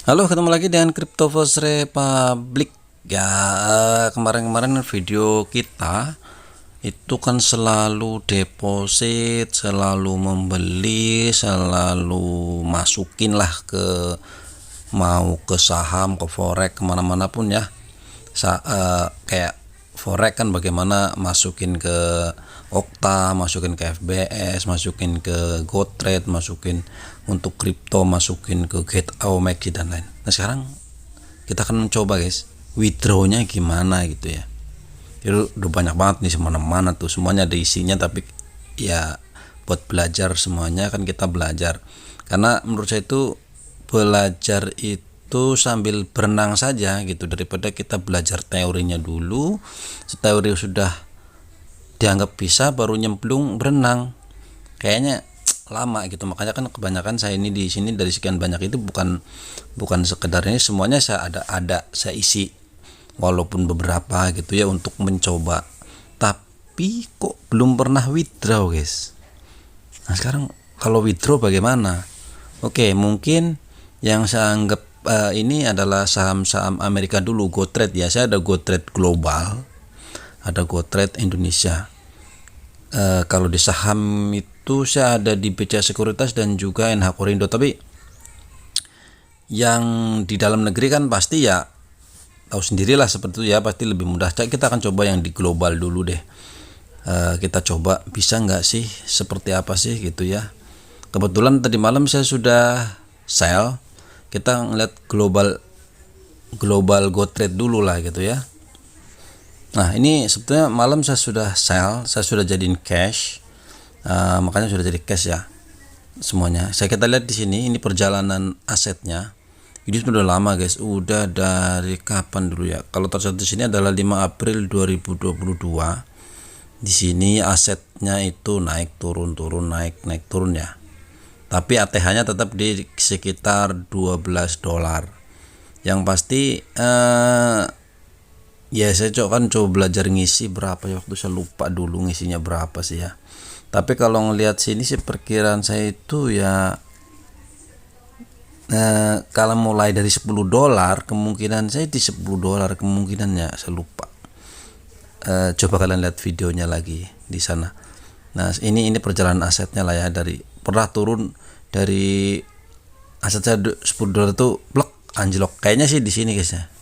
Halo, ketemu lagi dengan Cryptovos Republic. Ya, kemarin-kemarin video kita itu kan selalu deposit, selalu membeli, selalu masukin lah ke mau ke saham, ke forex, kemana-mana pun ya. Kayak forex kan bagaimana masukin ke Okta, masukin ke FBS, masukin ke GoTrade, masukin untuk kripto, masukin ke Get-A-Maxi dan lain. Nah sekarang kita akan mencoba guys, withdrawnya gimana gitu ya. Itu udah banyak banget nih semana-mana tuh, semuanya ada isinya, tapi ya buat belajar semuanya kan kita belajar. Karena menurut saya itu belajar itu sambil berenang saja gitu, daripada kita belajar teorinya dulu, teori sudah dianggap bisa baru nyemplung berenang kayaknya lama gitu. Makanya kan kebanyakan saya ini di sini dari sekian banyak itu bukan sekedar ini semuanya saya ada saya isi walaupun beberapa gitu ya untuk mencoba, tapi kok belum pernah withdraw guys. Nah sekarang kalau withdraw bagaimana? Oke, mungkin yang saya anggap ini adalah saham-saham Amerika dulu, GoTrade ya. Saya ada GoTrade Global, ada GoTrade Indonesia. Kalau di saham itu saya ada di BCA Sekuritas dan juga NH Korindo, tapi yang di dalam negeri kan pasti ya tahu sendirilah seperti itu ya, pasti lebih mudah. Kita akan coba yang di global dulu deh. Kita coba bisa nggak sih, seperti apa sih gitu ya. Kebetulan tadi malam saya sudah sell, kita ngeliat global GoTrade dulu lah gitu ya. Nah ini sebetulnya malam saya sudah sell, saya sudah jadiin cash, makanya sudah jadi cash ya semuanya. Kita lihat di sini, ini perjalanan asetnya. Ini sudah lama guys, udah dari kapan dulu ya? Kalau tercatat di sini adalah 5 April 2022. Di sini asetnya itu naik turun naik turun ya. Tapi ATH-nya tetap di sekitar 12 dolar. Yang pasti ya saya coba belajar ngisi berapa ya, waktu saya lupa dulu ngisinya berapa sih ya. Tapi kalau ngelihat sini sih perkiraan saya itu ya kalau mulai dari 10 dolar kemungkinan saya di 10 dolar kemungkinannya, saya lupa. Coba kalian lihat videonya lagi di sana. Nah ini perjalanan asetnya lah ya, dari pernah turun dari aset saya 10 dolar itu blok anjlok kayaknya sih di sini guys ya,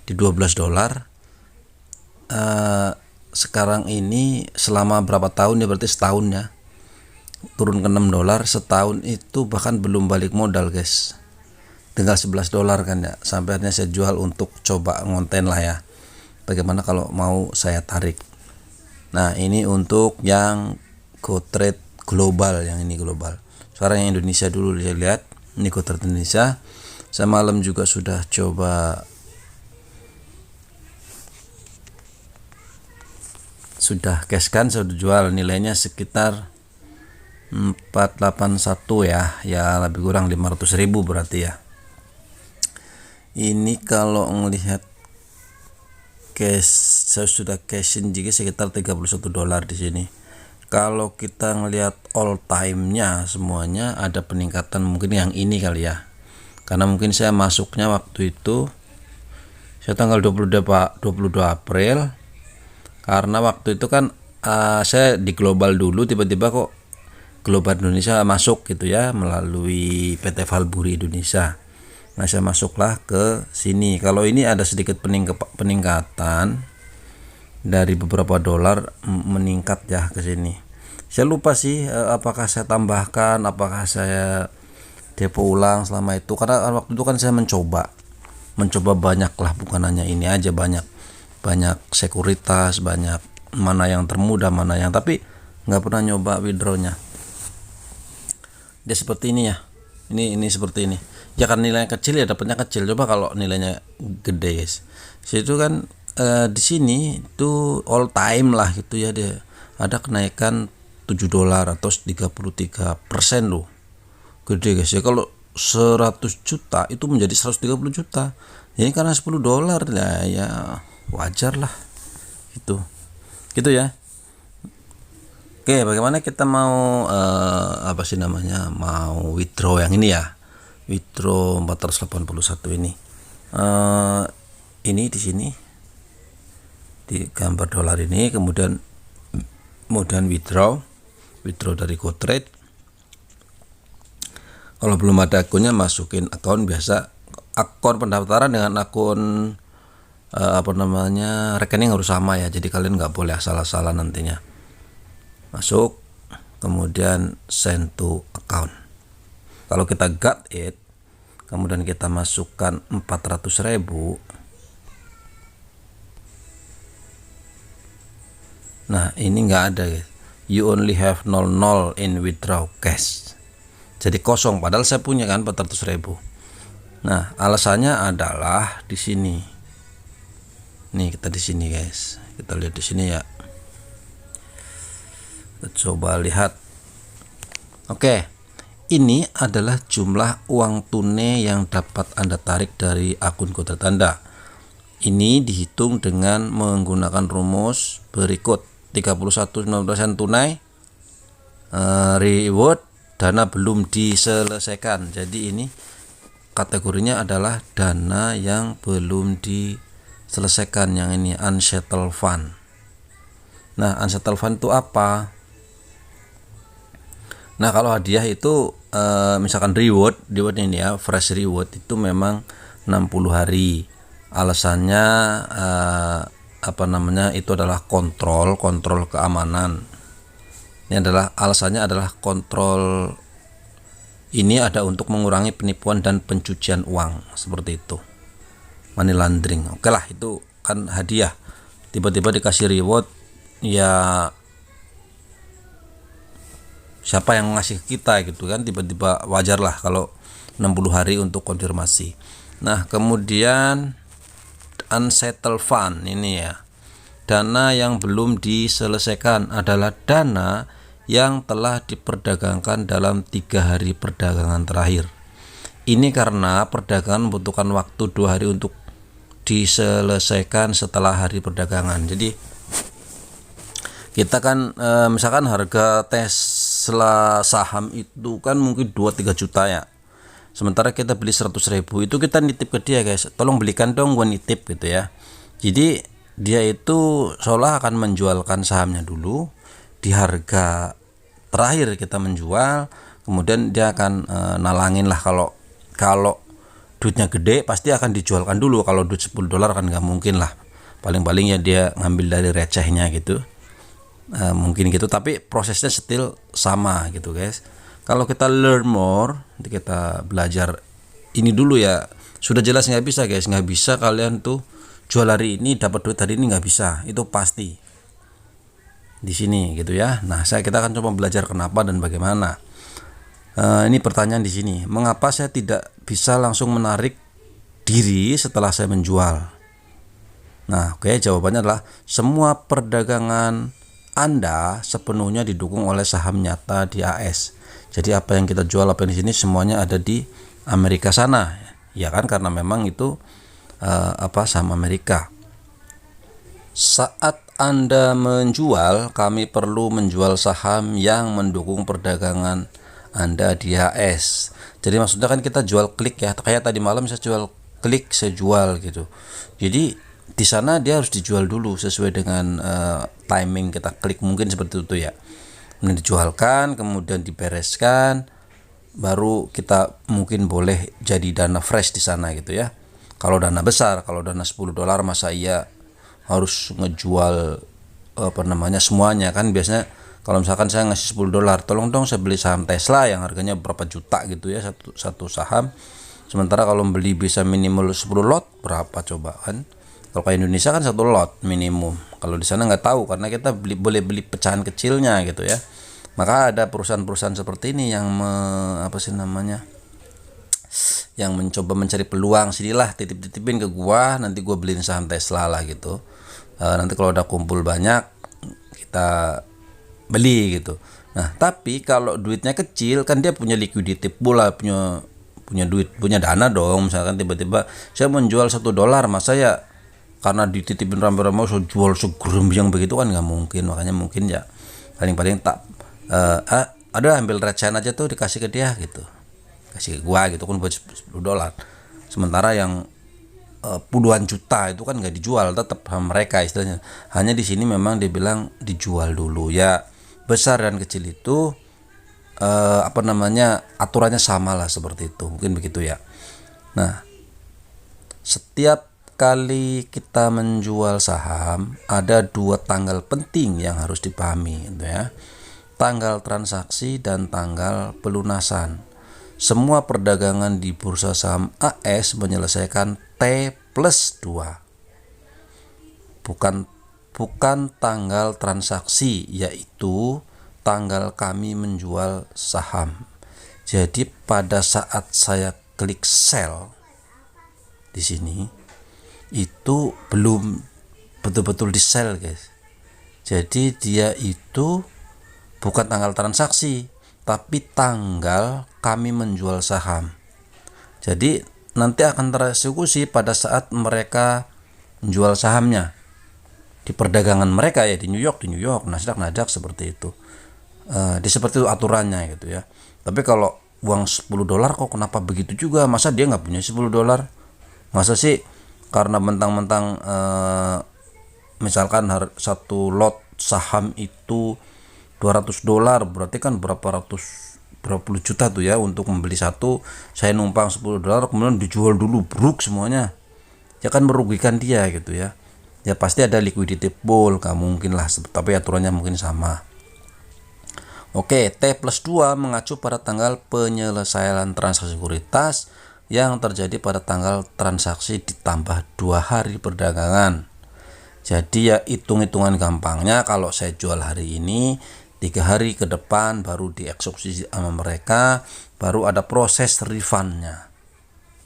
di 12 dolar. Sekarang ini selama berapa tahun ya, berarti setahun ya, turun ke 6 dolar setahun itu, bahkan belum balik modal guys, tinggal 11 dolar kan ya. Sampai akhirnya saya jual untuk coba ngonten lah ya, bagaimana kalau mau saya tarik. Nah ini untuk yang GoTrade global, yang ini global. Sekarang yang Indonesia dulu saya lihat, ini GoTrade Indonesia. Saya malam juga sudah coba, sudah cash kan, sudah jual, nilainya sekitar 481 ya lebih kurang 500.000 berarti ya. Ini kalau melihat cash, saya sudah cashin juga sekitar 31 dolar di sini. Kalau kita ngelihat all time-nya semuanya ada peningkatan, mungkin yang ini kali ya. Karena mungkin saya masuknya waktu itu saya tanggal 22 April, karena waktu itu kan saya di global dulu, tiba-tiba kok Global Indonesia masuk gitu ya melalui PT Valburi Indonesia. Nah saya masuklah ke sini. Kalau ini ada sedikit peningkatan dari beberapa dolar meningkat ya ke sini. Saya lupa sih apakah saya tambahkan, apakah saya depo ulang selama itu, karena waktu itu kan saya mencoba banyak lah, bukan hanya ini aja, banyak sekuritas, banyak mana yang termudah, mana yang, tapi nggak pernah nyoba withdrawnya. Dia seperti ini ya, ini seperti ini ya, kan nilainya kecil ya dapatnya kecil. Coba kalau nilainya gede guys, situ kan di sini itu all time lah gitu ya, dia ada kenaikan 7 dolar atau 33% loh, gede guys ya. Kalau 100 juta itu menjadi 130 juta. Ini karena 10 dolar lah ya, wajar lah gitu ya. Oke, bagaimana kita mau apa sih namanya, mau withdraw yang ini ya. withdraw 481 ini. Ini di sini di gambar dolar ini, kemudian withdraw dari GoTrade. Kalau belum ada akunnya, masukin akun biasa, akun pendaftaran dengan akun rekening harus sama ya, jadi kalian nggak boleh asal-asalan nantinya. Masuk, kemudian send to account. Kalau kita got it, kemudian kita masukkan 400.000. Nah, ini nggak ada guys. You only have 00 in withdraw cash. Jadi kosong, padahal saya punya kan 400.000. Nah, alasannya adalah di sini. Nih, kita di sini guys. Kita lihat di sini ya. Kita coba lihat. Oke. Ini adalah jumlah uang tunai yang dapat Anda tarik dari akun GoTrade Anda. Ini dihitung dengan menggunakan rumus berikut: 31,9% tunai, reward, dana belum diselesaikan. Jadi ini kategorinya adalah dana yang belum diselesaikan, yang ini unsettled fund. Nah, unsettled fund itu apa? Nah, kalau hadiah itu misalkan reward ini ya, fresh reward itu memang 60 hari. Alasannya itu adalah kontrol keamanan. Ini adalah alasannya adalah kontrol, ini ada untuk mengurangi penipuan dan pencucian uang, seperti itu, money laundering. Oke lah, itu kan hadiah, tiba-tiba dikasih reward ya, siapa yang ngasih kita gitu kan, tiba-tiba wajar lah kalau 60 hari untuk konfirmasi. Nah, kemudian unsettled fund ini ya, dana yang belum diselesaikan adalah dana yang telah diperdagangkan dalam 3 hari perdagangan terakhir. Ini karena perdagangan membutuhkan waktu 2 hari untuk diselesaikan setelah hari perdagangan. Jadi kita kan misalkan harga Tesla saham itu kan mungkin 2-3 juta ya, sementara kita beli 100.000, itu kita nitip ke dia guys, tolong belikan dong, gua nitip gitu ya. Jadi dia itu seolah akan menjualkan sahamnya dulu di harga terakhir kita menjual, kemudian dia akan nalangin lah, kalau duitnya gede pasti akan dijualkan dulu. Kalau duit $10 kan nggak mungkin lah, paling-paling ya dia ngambil dari recehnya gitu. Mungkin gitu, tapi prosesnya still sama gitu guys. Kalau kita learn more, nanti kita belajar ini dulu ya. Sudah jelas nggak bisa guys, nggak bisa kalian tuh jual hari ini dapat duit hari ini, nggak bisa, itu pasti di sini gitu ya. Nah, kita akan coba belajar kenapa dan bagaimana. Ini pertanyaan di sini, mengapa saya tidak bisa langsung menarik diri setelah saya menjual? Nah, oke, jawabannya adalah semua perdagangan Anda sepenuhnya didukung oleh saham nyata di AS. Jadi apa yang kita jual, apa yang di sini, semuanya ada di Amerika sana, ya kan, karena memang itu saham Amerika. Saat Anda menjual, kami perlu menjual saham yang mendukung perdagangan Anda di AS. Jadi maksudnya kan kita jual klik ya, kayak tadi malam saya jual klik, saya jual gitu. Jadi di sana dia harus dijual dulu sesuai dengan timing kita klik, mungkin seperti itu ya. Kemudian dijualkan, kemudian dibereskan, baru kita mungkin boleh jadi dana fresh di sana gitu ya. Kalau dana besar, kalau dana $10 masa iya harus ngejual semuanya kan. Biasanya kalau misalkan saya ngasih $10, tolong dong saya beli saham Tesla yang harganya berapa juta gitu ya, satu saham. Sementara kalau beli bisa minimal 10 lot, berapa coba kan? Kalau kayak Indonesia kan 1 lot minimum. Kalau di sana nggak tahu, karena kita boleh beli pecahan kecilnya gitu ya. Maka ada perusahaan-perusahaan seperti ini yang yang mencoba mencari peluang, sinilah titip-titipin ke gua, nanti gua beliin saham Tesla lah gitu. Nanti kalau udah kumpul banyak kita beli gitu. Nah, tapi kalau duitnya kecil kan dia punya liquidity pula, punya duit, punya dana dong. Misalkan tiba-tiba saya menjual $1, masa ya karena dititipin rame-rame saya jual segerembyang begitu kan nggak mungkin. Makanya mungkin ya paling-paling ada ambil recehan aja tuh dikasih ke dia gitu. kasih gua gitu kan buat $10. Sementara yang puluhan juta itu kan nggak dijual, tetap sama mereka istilahnya. Hanya di sini memang dibilang dijual dulu ya. Besar dan kecil itu aturannya sama lah seperti itu, mungkin begitu ya. Nah, setiap kali kita menjual saham ada 2 tanggal penting yang harus dipahami gitu ya. Tanggal transaksi dan tanggal pelunasan. Semua perdagangan di bursa saham AS menyelesaikan T+2. Bukan tanggal transaksi, yaitu tanggal kami menjual saham. Jadi pada saat saya klik sell di sini itu belum betul-betul di sell, guys. Jadi dia itu bukan tanggal transaksi, tapi tanggal kami menjual saham. Jadi nanti akan tereksekusi pada saat mereka menjual sahamnya di perdagangan mereka ya, di New York, Nasdaq seperti itu. Seperti itu aturannya gitu ya. Tapi kalau uang $10 kok kenapa begitu juga? Masa dia nggak punya $10? Masa sih karena mentang-mentang misalkan satu lot saham itu $200, berarti kan berapa puluh juta tuh ya untuk membeli satu. Saya numpang $10 kemudian dijual dulu bruk semuanya, ya kan merugikan dia gitu ya. Ya pasti ada liquidity pool, gak mungkin lah, tapi aturannya mungkin sama. Oke, T+2 mengacu pada tanggal penyelesaian transaksi sekuritas yang terjadi pada tanggal transaksi ditambah 2 hari perdagangan. Jadi ya hitung-hitungan gampangnya, kalau saya jual hari ini, 3 hari ke depan baru dieksekusi sama mereka, baru ada proses refundnya.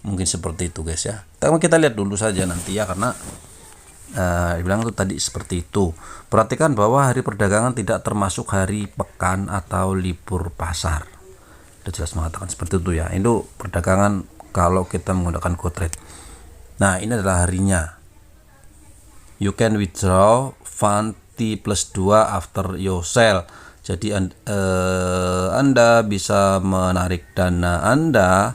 Mungkin seperti itu guys ya. Kita lihat dulu saja nanti ya, karena dibilang itu tadi seperti itu. Perhatikan bahwa hari perdagangan tidak termasuk hari pekan atau libur pasar. Sudah jelas mengatakan seperti itu ya. Itu perdagangan kalau kita menggunakan GoTrade. Nah, ini adalah harinya. You can withdraw fund T+2 after your sell. Jadi Anda bisa menarik dana Anda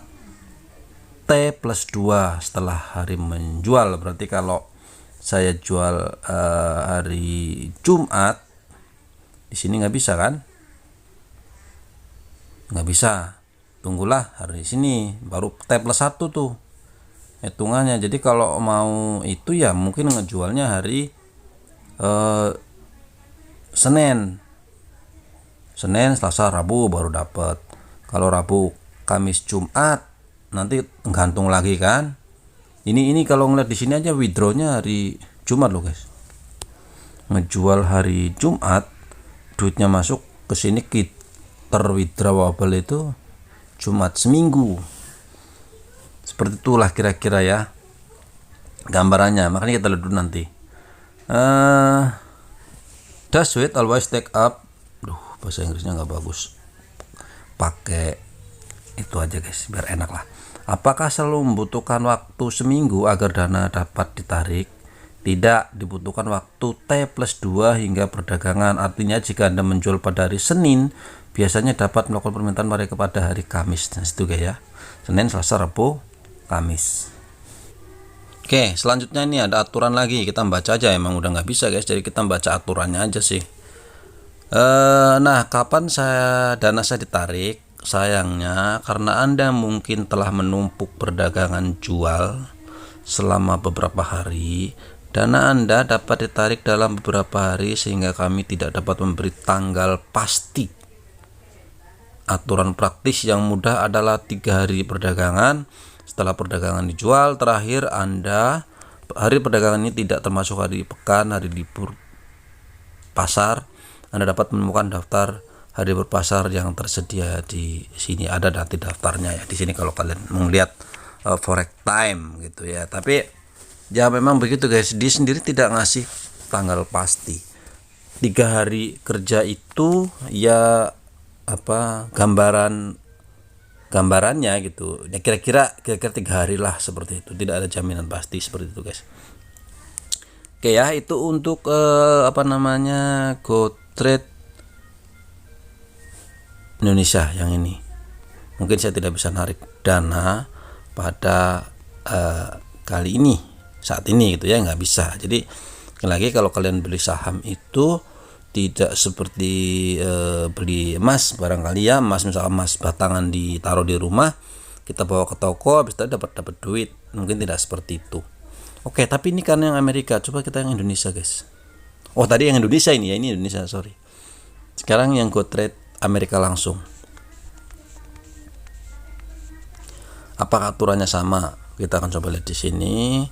T+2 setelah hari menjual. Berarti kalau saya jual hari Jumat, di sini nggak bisa kan? Nggak bisa. Tunggulah hari sini baru T+1 tuh hitungannya. Jadi kalau mau itu ya mungkin ngejualnya hari Senin, Selasa, Rabu baru dapat. Kalau Rabu, Kamis, Jumat nanti gantung lagi kan. Ini kalau ngeliat di sini aja withdrawnya hari Jumat loh guys. Ngejual hari Jumat, duitnya masuk ke sini, terwithdrawable itu Jumat seminggu. Seperti itulah kira-kira ya gambarannya. Makanya kita lihat dulu nanti. Does it always take up? Bahasa Inggrisnya nggak bagus. Pakai itu aja guys, biar enak lah. Apakah selalu membutuhkan waktu seminggu agar dana dapat ditarik? Tidak, dibutuhkan waktu T+2 hingga perdagangan. Artinya jika Anda menjual pada hari Senin, biasanya dapat melakukan permintaan mereka pada hari Kamis. Nah, itu guys ya. Senin, Selasa, Rabu, Kamis. Oke, selanjutnya ini ada aturan lagi. Kita baca aja, emang udah nggak bisa guys, jadi kita baca aturannya aja sih. Nah, kapan dana saya ditarik? Sayangnya karena Anda mungkin telah menumpuk perdagangan jual selama beberapa hari, dana Anda dapat ditarik dalam beberapa hari sehingga kami tidak dapat memberi tanggal pasti. Aturan praktis yang mudah adalah 3 hari perdagangan. Setelah perdagangan dijual terakhir, hari perdagangan ini tidak termasuk hari pekan, hari libur pasar. Anda dapat menemukan daftar hari berpasar yang tersedia di sini. Ada nanti daftarnya ya di sini kalau kalian mau lihat forex time gitu ya. Tapi ya memang begitu guys, dia sendiri tidak ngasih tanggal pasti. 3 hari kerja itu ya gambarannya gitu ya, kira-kira 3 hari lah seperti itu. Tidak ada jaminan pasti seperti itu guys. Oke ya, itu untuk GoTrade Indonesia yang ini. mungkin saya tidak bisa narik dana pada kali ini, saat ini gitu ya, nggak bisa. Jadi lagi kalau kalian beli saham itu tidak seperti beli emas barangkali ya, misalkan emas batangan ditaruh di rumah, kita bawa ke toko, habis itu dapat duit. Mungkin tidak seperti itu. Oke, tapi ini kan yang Amerika, coba kita yang Indonesia guys. Oh tadi yang Indonesia ini ya, ini Indonesia, sorry. Sekarang yang GoTrade Amerika langsung. Apakah aturannya sama? Kita akan coba lihat di sini.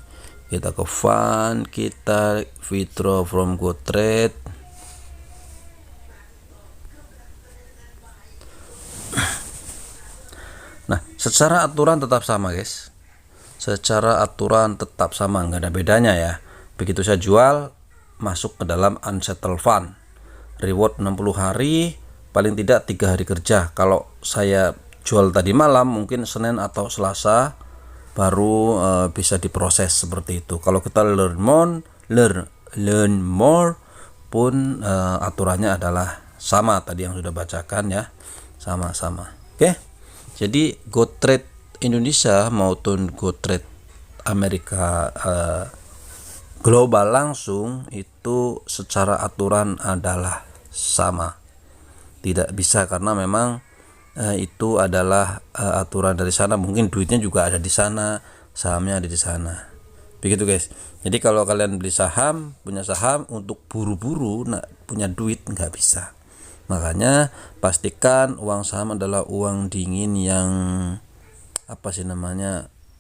Kita ke fund, kita withdraw from GoTrade. Nah, secara aturan tetap sama guys. Secara aturan tetap sama, nggak ada bedanya ya. Begitu saya jual, masuk ke dalam unsettled fund. Reward 60 hari, paling tidak 3 hari kerja. Kalau saya jual tadi malam, mungkin Senin atau Selasa baru bisa diproses seperti itu. Kalau kita learn more pun aturannya adalah sama tadi yang sudah bacakan ya, sama-sama. Oke. Jadi GoTrade Indonesia maupun GoTrade Amerika global langsung itu secara aturan adalah sama. Tidak bisa karena memang itu adalah aturan dari sana. Mungkin duitnya juga ada di sana, sahamnya ada di sana. Begitu guys. Jadi kalau kalian beli saham, punya saham untuk buru-buru punya duit, nggak bisa. Makanya pastikan uang saham adalah uang dingin yang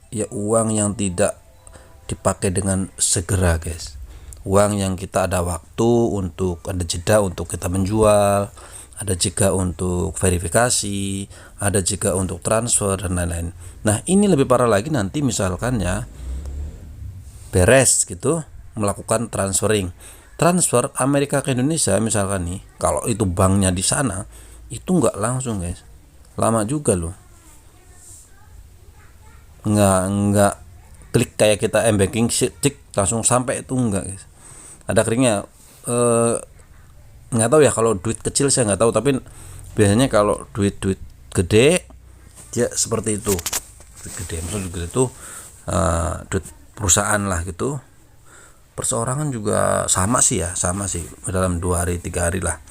ya uang yang tidak dipakai dengan segera guys. Uang yang kita ada waktu untuk, ada jeda untuk kita menjual, ada juga untuk verifikasi, ada juga untuk transfer dan lain-lain. Nah ini lebih parah lagi nanti misalkan ya beres gitu melakukan transfer Amerika ke Indonesia misalkan nih, kalau itu banknya di sana itu nggak langsung guys, lama juga loh. Nggak klik kayak kita m-banking cek langsung sampai, itu enggak guys, ada keringnya. Nggak tahu ya kalau duit kecil saya nggak tahu, tapi biasanya kalau duit gede dia seperti itu. Duit gede maksudnya duit itu duit perusahaan lah gitu. Perseorangan juga sama sih dalam 2 hari 3 hari lah,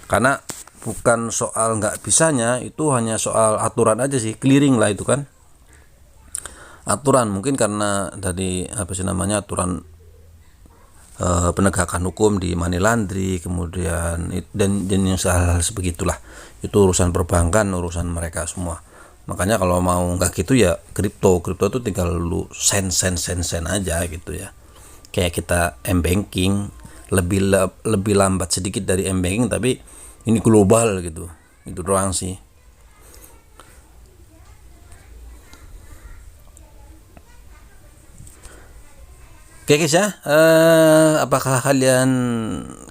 karena bukan soal nggak bisanya, itu hanya soal aturan aja sih, clearing lah itu kan aturan. Mungkin karena dari aturan penegakan hukum di money laundry, kemudian dan yang hal sebegitulah, itu urusan perbankan, urusan mereka semua. Makanya kalau mau nggak gitu ya kripto itu tinggal lu sen aja gitu ya. Kayak kita m-banking lebih lambat sedikit dari m-banking, tapi ini global gitu. Itu doang sih. Oke guys ya, apakah kalian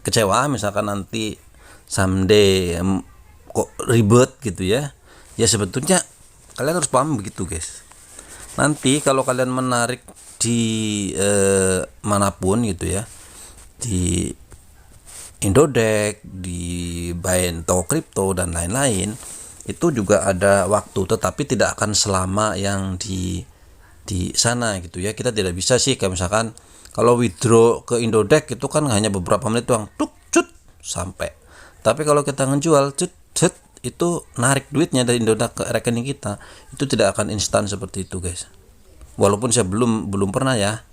kecewa misalkan nanti someday kok ribet gitu ya? Ya sebetulnya kalian harus paham begitu guys. Nanti kalau kalian menarik di manapun gitu ya, di Indodex, di toko kripto dan lain-lain, itu juga ada waktu, tetapi tidak akan selama yang di sana gitu ya. Kita tidak bisa sih kayak misalkan kalau withdraw ke Indodex itu kan hanya beberapa menit doang, sampai. Tapi kalau kita ngejual itu narik duitnya dari Indodex ke rekening kita, itu tidak akan instan seperti itu guys. Walaupun saya belum pernah ya,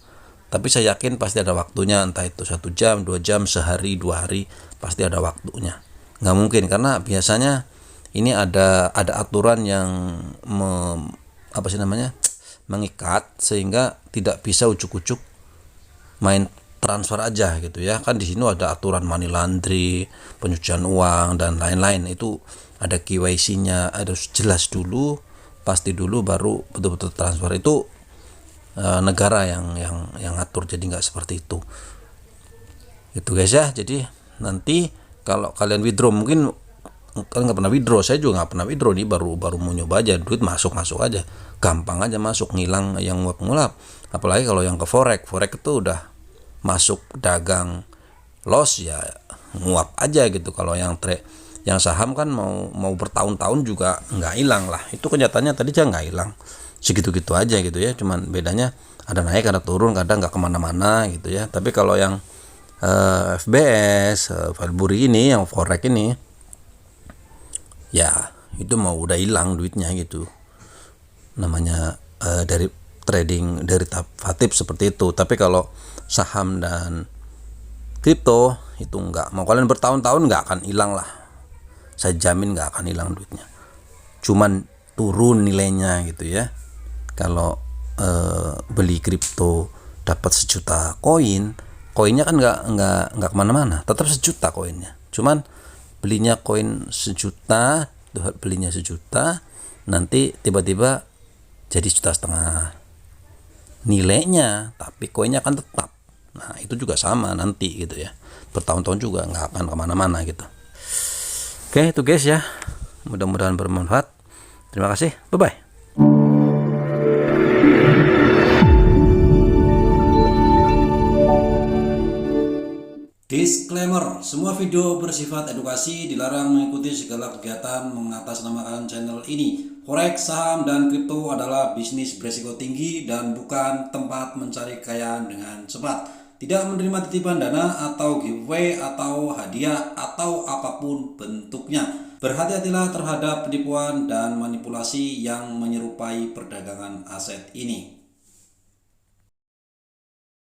tapi saya yakin pasti ada waktunya, entah itu 1 jam, 2 jam, sehari, 2 hari, pasti ada waktunya. Nggak mungkin, karena biasanya ini ada aturan yang mengikat, sehingga tidak bisa ujuk-ujuk main transfer aja gitu ya. Kan di sini ada aturan money laundry, pencucian uang dan lain-lain, itu ada KYC-nya, harus jelas dulu, pasti dulu, baru betul-betul transfer. Itu negara yang atur, jadi nggak seperti itu guys ya. Jadi nanti kalau kalian withdraw, mungkin kalian nggak pernah withdraw, saya juga nggak pernah withdraw nih, baru mau nyoba aja. Duit masuk aja, gampang aja masuk, ngilang yang ngulap. Apalagi kalau yang ke forex itu udah masuk dagang loss ya nguap aja gitu. Kalau yang Yang saham kan mau bertahun-tahun juga nggak hilang lah. Itu kenyataannya tadi aja nggak hilang, segitu-gitu aja gitu ya. Cuman bedanya ada naik, ada turun, kadang nggak kemana-mana gitu ya. Tapi kalau yang FBS, Valburi ini, yang forex ini, ya itu mau udah hilang duitnya gitu. Namanya dari trading derivatif seperti itu. Tapi kalau saham dan kripto itu enggak, mau kalian bertahun-tahun nggak akan hilang lah, saya jamin nggak akan hilang duitnya, cuman turun nilainya gitu ya. Kalau beli kripto dapat 1 juta koinnya kan nggak kemana-mana, tetap 1 juta koinnya, cuman belinya koin 1 juta, belinya 1 juta, nanti tiba-tiba jadi 1,5 juta nilainya, tapi koinnya akan tetap. Nah itu juga sama nanti gitu ya, bertahun-tahun juga nggak akan kemana-mana gitu. Oke itu guys ya, mudah-mudahan bermanfaat. Terima kasih, bye bye. Disclaimer, semua video bersifat edukasi, dilarang mengikuti segala kegiatan mengatasnamakan channel ini. Forex, saham, dan kripto adalah bisnis beresiko tinggi dan bukan tempat mencari kekayaan dengan cepat. Tidak menerima titipan dana atau giveaway atau hadiah atau apapun bentuknya. Berhati-hatilah terhadap penipuan dan manipulasi yang menyerupai perdagangan aset ini.